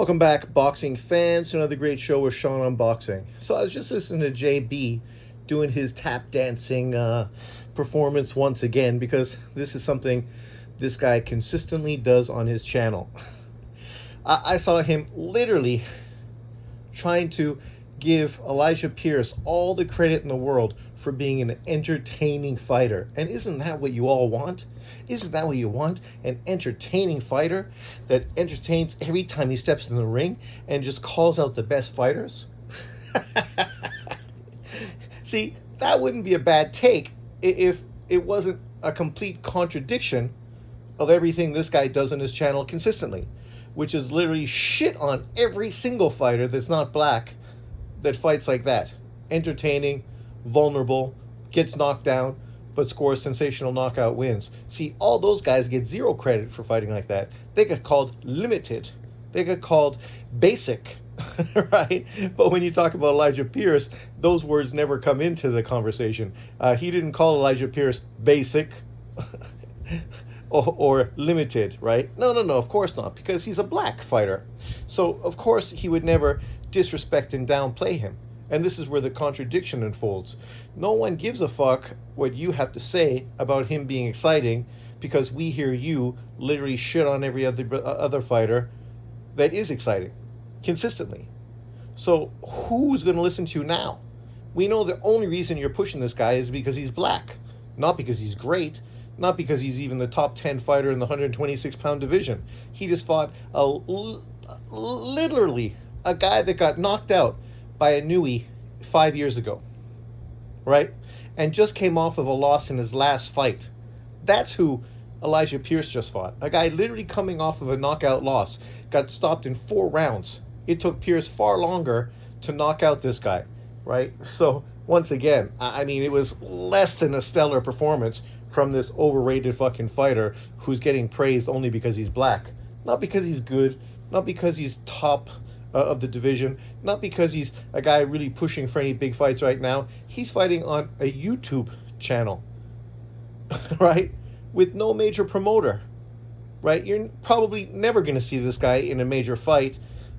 Welcome back, boxing fans, to another great show with Sean on boxing. So I was just listening to JB doing his tap dancing performance once again because this is something this guy consistently does on his channel. I saw him literally trying to give Elijah Pierce all the credit in the world for being an entertaining fighter. And isn't that what you all want? Isn't that what you want? An entertaining fighter that entertains every time he steps in the ring and just calls out the best fighters? See, that wouldn't be a bad take if it wasn't a complete contradiction of everything this guy does on his channel consistently, which is literally shit on every single fighter that's not black that fights like that. Entertaining, vulnerable, gets knocked down, but scores sensational knockout wins. See, all those guys get zero credit for fighting like that. They get called limited. They get called basic, right? But when you talk about Elijah Pierce, those words never come into the conversation. He didn't call Elijah Pierce basic or limited, right? No, of course not, because he's a black fighter. So, of course, he would never disrespect and downplay him. And this is where the contradiction unfolds. No one gives a fuck what you have to say about him being exciting because we hear you literally shit on every other fighter that is exciting consistently. So who's going to listen to you now? We know the only reason you're pushing this guy is because he's black, not because he's great, not because he's even the top 10 fighter in the 126-pound division. He just fought literally a guy that got knocked out by a newie 5 years ago, right? And just came off of a loss in his last fight. That's who Elijah Pierce just fought. A guy literally coming off of a knockout loss, got stopped in 4 rounds. It took Pierce far longer to knock out this guy, right? So once again, I mean, it was less than a stellar performance from this overrated fucking fighter who's getting praised only because he's black. Not because he's good, not because he's top of the division, not because he's a guy really pushing for any big fights right now. He's fighting on a YouTube channel, right? With no major promoter, right? You're probably never going to see this guy in a major fight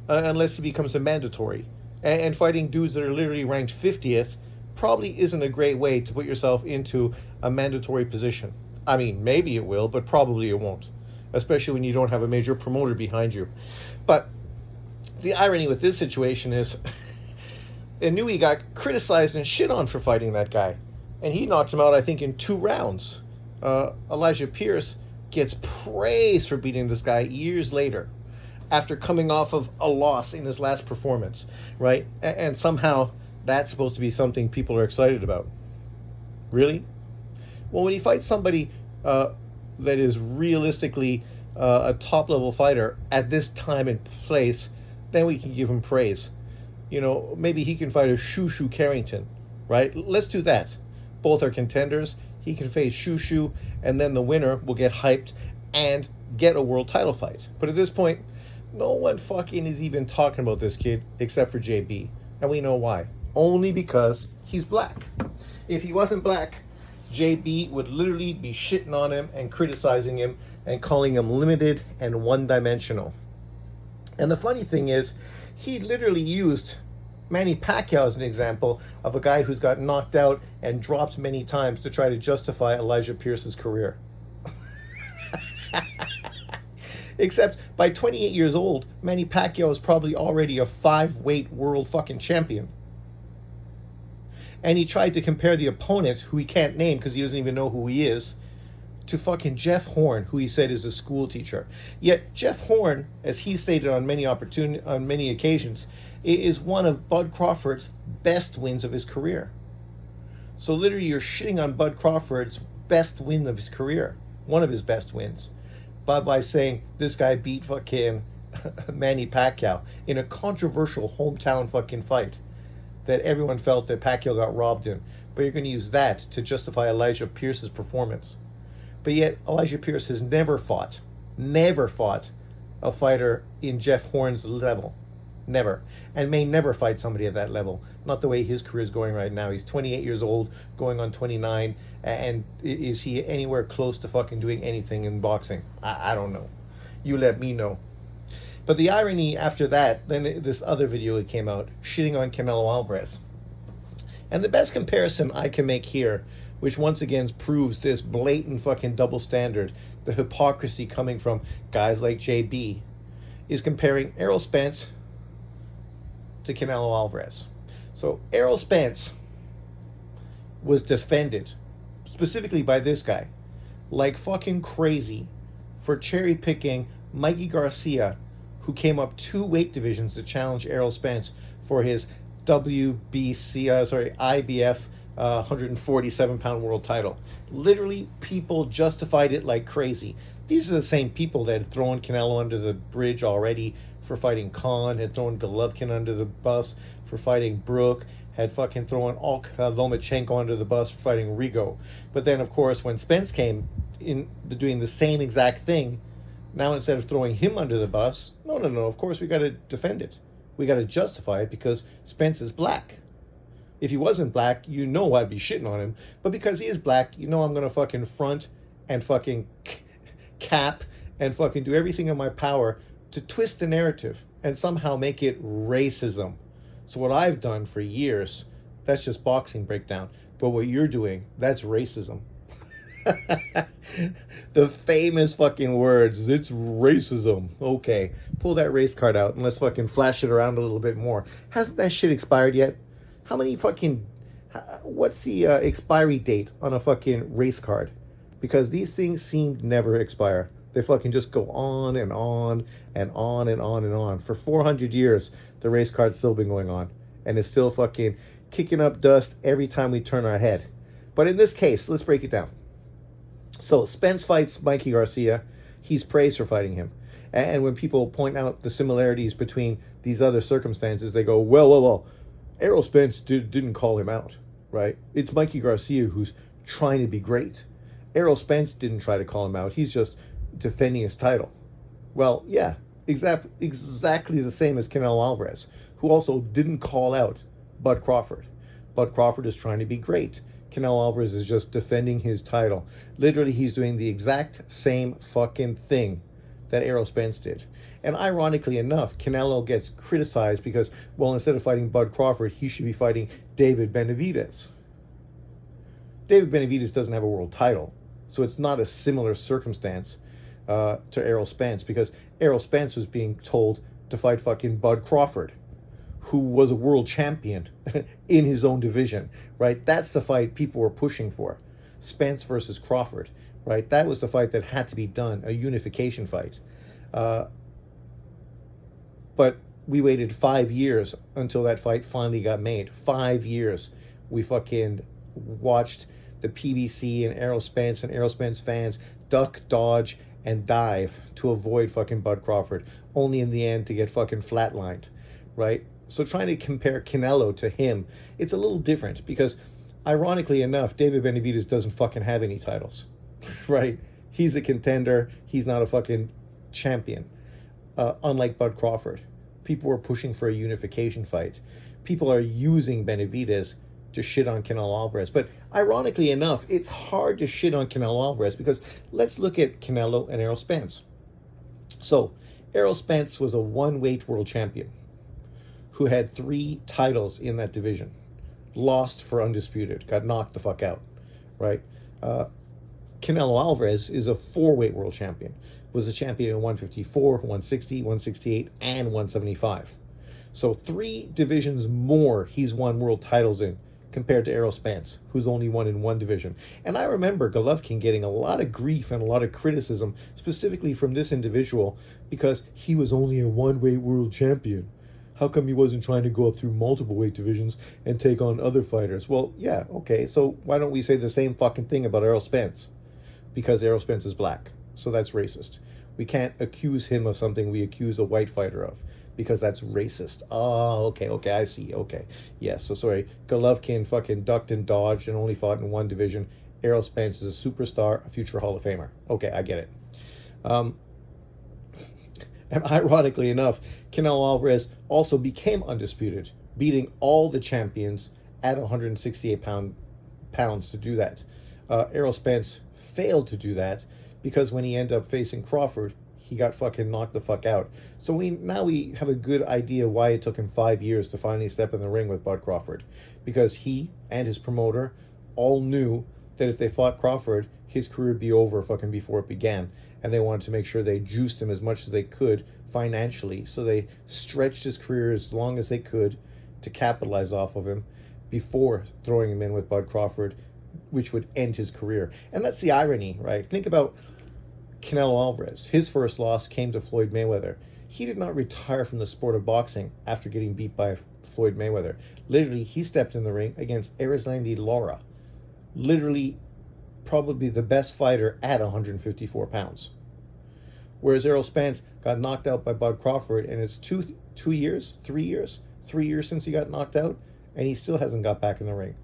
unless he becomes a mandatory. And fighting dudes that are literally ranked 50th probably isn't a great way to put yourself into a mandatory position. I mean, maybe it will, but probably it won't, especially when you don't have a major promoter behind you. But the irony with this situation is Inouye got criticized and shit on for fighting that guy. And he knocked him out, I think, in 2 rounds. Elijah Pierce gets praised for beating this guy years later after coming off of a loss in his last performance, right? And somehow that's supposed to be something people are excited about. Really? Well, when you fight somebody that is realistically a top-level fighter at this time and place, then we can give him praise. You know, maybe he can fight a Shushu Carrington, right? Let's do that. Both are contenders. He can face Shushu, and then the winner will get hyped and get a world title fight. But at this point, no one fucking is even talking about this kid except for JB. And we know why. Only because he's black. If he wasn't black, JB would literally be shitting on him and criticizing him and calling him limited and one-dimensional. And the funny thing is, he literally used Manny Pacquiao as an example of a guy who's got knocked out and dropped many times to try to justify Elijah Pierce's career. Except by 28 years old, Manny Pacquiao is probably already a 5-weight world fucking champion. And he tried to compare the opponent, who he can't name because he doesn't even know who he is, to fucking Jeff Horn, who he said is a school teacher. Yet Jeff Horn, as he stated on many occasions, is one of Bud Crawford's best wins of his career. So literally you're shitting on Bud Crawford's best win of his career, one of his best wins, by saying this guy beat fucking Manny Pacquiao in a controversial hometown fucking fight that everyone felt that Pacquiao got robbed in. But you're going to use that to justify Elijah Pierce's performance. But yet, Elijah Pierce has never fought a fighter in Jeff Horn's level. Never. And may never fight somebody at that level. Not the way his career is going right now. He's 28 years old, going on 29, and is he anywhere close to fucking doing anything in boxing? I don't know. You let me know. But the irony after that, then this other video that came out shitting on Canelo Alvarez. And the best comparison I can make here, which once again proves this blatant fucking double standard, the hypocrisy coming from guys like JB, is comparing Errol Spence to Canelo Alvarez. So Errol Spence was defended, specifically by this guy, like fucking crazy for cherry picking Mikey Garcia, who came up 2 weight divisions to challenge Errol Spence for his IBF 147-pound world title. Literally, people justified it like crazy. These are the same people that had thrown Canelo under the bridge already for fighting Khan, had thrown Golovkin under the bus for fighting Brook, had fucking thrown Lomachenko under the bus for fighting Rigo. But then, of course, when Spence came in doing the same exact thing, now instead of throwing him under the bus, no, of course we got to defend it. We got to justify it because Spence is black. If he wasn't black, you know I'd be shitting on him. But because he is black, you know I'm going to fucking front and fucking cap and fucking do everything in my power to twist the narrative and somehow make it racism. So what I've done for years, that's just boxing breakdown. But what you're doing, that's racism. The famous fucking words, it's racism. Okay, pull that race card out and let's fucking flash it around a little bit more. Hasn't that shit expired yet? How many fucking, what's the expiry date on a fucking race card? Because these things seem to never expire. They fucking just go on and on and on and on and on. For 400 years, the race card's still been going on. And it's still fucking kicking up dust every time we turn our head. But in this case, let's break it down. So Spence fights Mikey Garcia. He's praised for fighting him. And when people point out the similarities between these other circumstances, they go, well, Errol Spence didn't call him out, right? It's Mikey Garcia who's trying to be great. Errol Spence didn't try to call him out. He's just defending his title. Well, yeah, exactly the same as Canelo Alvarez, who also didn't call out Bud Crawford. Bud Crawford is trying to be great. Canelo Alvarez is just defending his title. Literally, he's doing the exact same fucking thing that Errol Spence did. And ironically enough, Canelo gets criticized because, well, instead of fighting Bud Crawford, he should be fighting David Benavidez. David Benavidez doesn't have a world title, so it's not a similar circumstance to Errol Spence, because Errol Spence was being told to fight fucking Bud Crawford, who was a world champion in his own division, right? That's the fight people were pushing for. Spence versus Crawford, right? That was the fight that had to be done, a unification fight. But we waited 5 years until that fight finally got made. 5 years. We fucking watched the PBC and Errol Spence fans duck, dodge, and dive to avoid fucking Bud Crawford, only in the end to get fucking flatlined, right? So trying to compare Canelo to him, it's a little different because, ironically enough, David Benavidez doesn't fucking have any titles, right? He's a contender. He's not a fucking champion. Unlike Bud Crawford, people were pushing for a unification fight. People are using Benavidez to shit on Canelo Alvarez. But ironically enough, it's hard to shit on Canelo Alvarez because let's look at Canelo and Errol Spence. So Errol Spence was a one-weight world champion who had 3 titles in that division. Lost for undisputed. Got knocked the fuck out, right? Canelo Alvarez is a 4-weight world champion. Was a champion in 154, 160, 168, and 175. So 3 divisions more he's won world titles in compared to Errol Spence, who's only won in 1 division. And I remember Golovkin getting a lot of grief and a lot of criticism, specifically from this individual, because he was only a 1-weight world champion. How come he wasn't trying to go up through multiple weight divisions and take on other fighters? Well, yeah, okay, so why don't we say the same fucking thing about Errol Spence? Because Errol Spence is black, so that's racist. We can't accuse him of something we accuse a white fighter of, because that's racist. Oh, okay, I see, okay. Yes, so sorry, Golovkin fucking ducked and dodged and only fought in 1 division. Errol Spence is a superstar, a future Hall of Famer. Okay, I get it. And ironically enough, Canelo Alvarez also became undisputed, beating all the champions at 168 pounds to do that. Errol Spence failed to do that because when he ended up facing Crawford, he got fucking knocked the fuck out. So we have a good idea why it took him 5 years to finally step in the ring with Bud Crawford, because he and his promoter all knew that if they fought Crawford, his career would be over fucking before it began, and they wanted to make sure they juiced him as much as they could financially. So they stretched his career as long as they could to capitalize off of him before throwing him in with Bud Crawford, which would end his career. And that's the irony, right? Think about Canelo Alvarez. His first loss came to Floyd Mayweather. He did not retire from the sport of boxing after getting beat by Floyd Mayweather. Literally, he stepped in the ring against Erislandy Lara. Literally, probably the best fighter at 154 pounds. Whereas Errol Spence got knocked out by Bud Crawford, and it's 3 years since he got knocked out, and he still hasn't got back in the ring.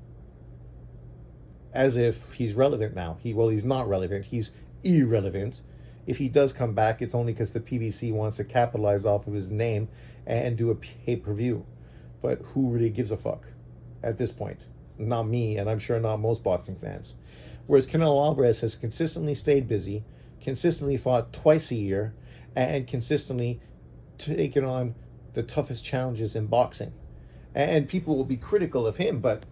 As if he's relevant now. He's not relevant. He's irrelevant. If he does come back, it's only because the PBC wants to capitalize off of his name and do a pay-per-view. But who really gives a fuck at this point? Not me, and I'm sure not most boxing fans. Whereas Canelo Alvarez has consistently stayed busy, consistently fought twice a year, and consistently taken on the toughest challenges in boxing. And people will be critical of him, but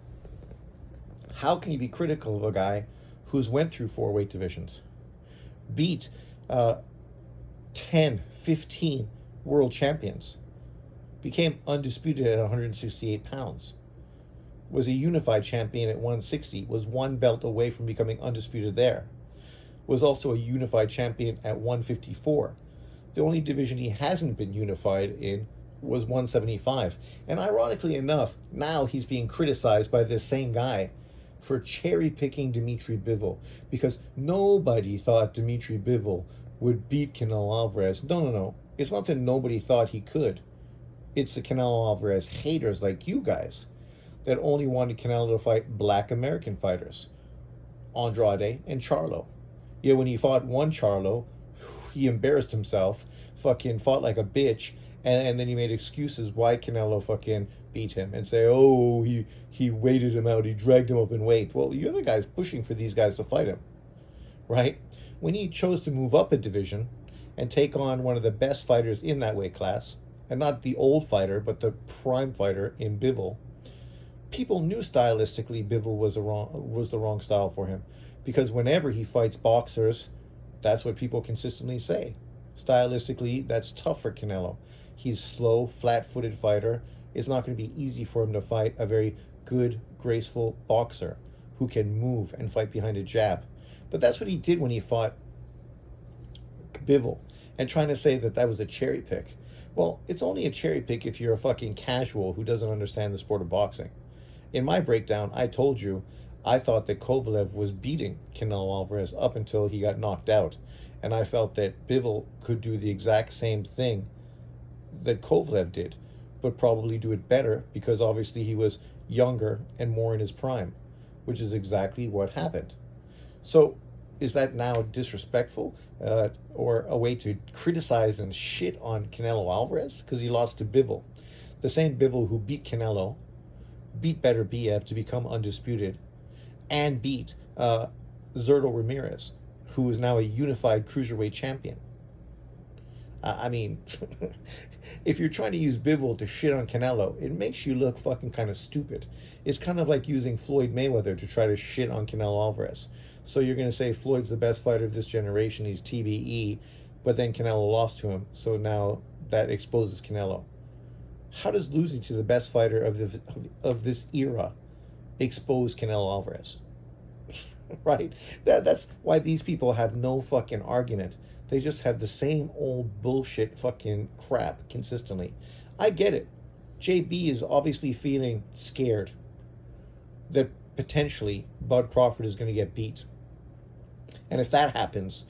how can you be critical of a guy who's went through 4 weight divisions, beat 10, 15 world champions, became undisputed at 168 pounds, was a unified champion at 160, was one belt away from becoming undisputed there, was also a unified champion at 154. The only division he hasn't been unified in was 175. And ironically enough, now he's being criticized by this same guy for cherry-picking Dmitry Bivol, because nobody thought Dmitry Bivol would beat Canelo Alvarez. No. It's not that nobody thought he could. It's the Canelo Alvarez haters like you guys that only wanted Canelo to fight black American fighters, Andrade and Charlo. Yet when he fought one Charlo, he embarrassed himself, fucking fought like a bitch, and then he made excuses why Canelo fucking beat him and say, oh, he waited him out, he dragged him up in weight. Well, you're the guys pushing for these guys to fight him, right? When he chose to move up a division and take on one of the best fighters in that weight class, and not the old fighter, but the prime fighter in Bivol, people knew stylistically Bivol was the wrong style for him, because whenever he fights boxers, that's what people consistently say. Stylistically, that's tough for Canelo. He's slow, flat-footed fighter. It's not going to be easy for him to fight a very good, graceful boxer who can move and fight behind a jab. But that's what he did when he fought Bivol, and trying to say that that was a cherry pick. Well, it's only a cherry pick if you're a fucking casual who doesn't understand the sport of boxing. In my breakdown, I told you I thought that Kovalev was beating Canelo Alvarez up until he got knocked out. And I felt that Bivol could do the exact same thing that Kovalev did, but probably do it better, because obviously he was younger and more in his prime, which is exactly what happened. So is that now disrespectful or a way to criticize and shit on Canelo Alvarez because he lost to Bivol? The same Bivol who beat Canelo, beat Better BF to become undisputed, and beat Zerto Ramirez, who is now a unified cruiserweight champion. I mean, if you're trying to use Bivol to shit on Canelo, it makes you look fucking kind of stupid. It's kind of like using Floyd Mayweather to try to shit on Canelo Alvarez. So you're going to say Floyd's the best fighter of this generation, he's TBE, but then Canelo lost to him, so now that exposes Canelo. How does losing to the best fighter of this era expose Canelo Alvarez? Right? That's why these people have no fucking argument. They just have the same old bullshit fucking crap consistently. I get it. JB is obviously feeling scared that potentially Bud Crawford is going to get beat. And if that happens,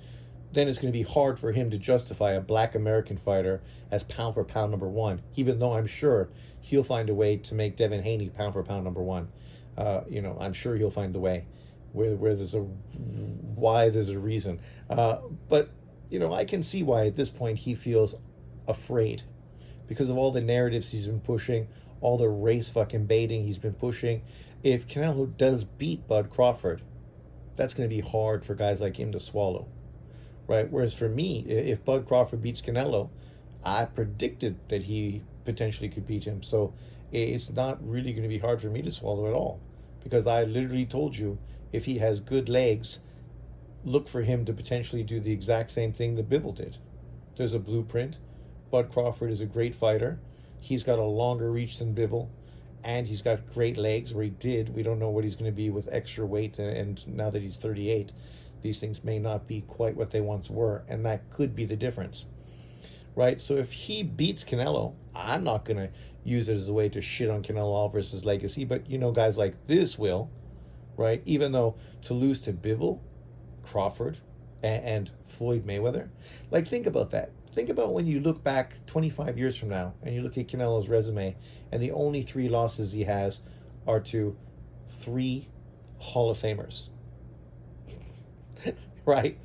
then it's going to be hard for him to justify a black American fighter as pound for pound number one, even though I'm sure he'll find a way to make Devin Haney pound for pound number one. I'm sure he'll find a way where there's a reason. But I can see why at this point he feels afraid because of all the narratives he's been pushing, all the race fucking baiting he's been pushing. If Canelo does beat Bud Crawford, that's going to be hard for guys like him to swallow. right? Whereas for me, if Bud Crawford beats Canelo, I predicted that he potentially could beat him. So it's not really going to be hard for me to swallow at all, because I literally told you, if he has good legs, look for him to potentially do the exact same thing that Bivol did. There's a blueprint. Bud Crawford is a great fighter. He's got a longer reach than Bivol, and he's got great legs, where he did. We don't know what he's going to be with extra weight, and now that he's 38, these things may not be quite what they once were, and that could be the difference, right? So if he beats Canelo, I'm not going to use it as a way to shit on Canelo Alvarez's legacy, but guys like this will, right? Even though to lose to Bivol, Crawford, and Floyd Mayweather, like, think about that. Think about when you look back 25 years from now and you look at Canelo's resume, and the only 3 losses he has are to 3 Hall of Famers, right?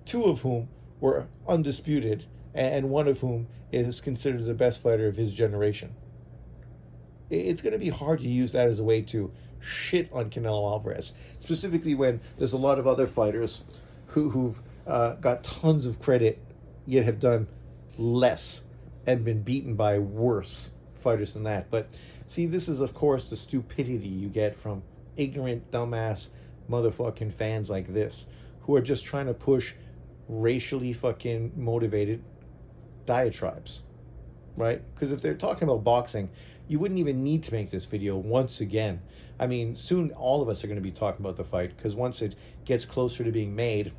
2 of whom were undisputed, and 1 of whom is considered the best fighter of his generation. It's going to be hard to use that as a way to shit on Canelo Alvarez, specifically when there's a lot of other fighters who've got tons of credit, yet have done less and been beaten by worse fighters than that. But see, this is, of course, the stupidity you get from ignorant, dumbass motherfucking fans like this, who are just trying to push racially fucking motivated diatribes, right? Because if they're talking about boxing, you wouldn't even need to make this video once again. I mean, soon all of us are going to be talking about the fight, because once it gets closer to being made,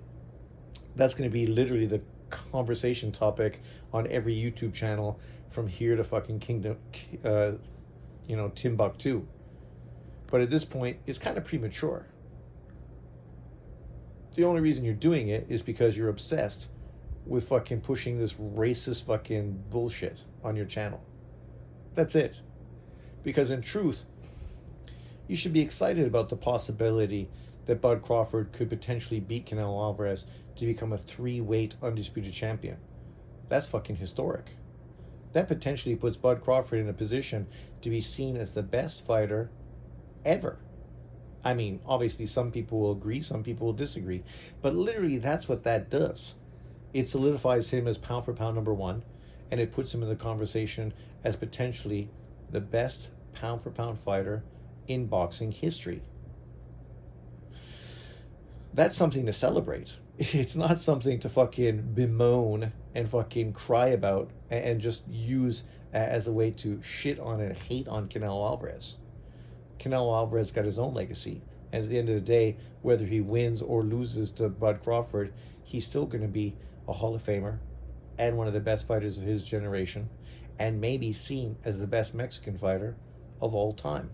that's going to be literally the conversation topic on every YouTube channel from here to fucking Timbuktu. But at this point, it's kind of premature. The only reason you're doing it is because you're obsessed with fucking pushing this racist fucking bullshit on your channel. That's it. Because in truth, you should be excited about the possibility that Bud Crawford could potentially beat Canelo Alvarez to become a 3-weight undisputed champion. That's fucking historic. That potentially puts Bud Crawford in a position to be seen as the best fighter ever. I mean, obviously some people will agree, some people will disagree, but literally that's what that does. It solidifies him as pound for pound number 1, and it puts him in the conversation as potentially the best pound for pound fighter in boxing history. That's something to celebrate. It's not something to fucking bemoan and fucking cry about and just use as a way to shit on and hate on Canelo Alvarez. Canelo Alvarez got his own legacy, and at the end of the day, whether he wins or loses to Bud Crawford, he's still going to be a Hall of Famer and one of the best fighters of his generation, and maybe seen as the best Mexican fighter of all time.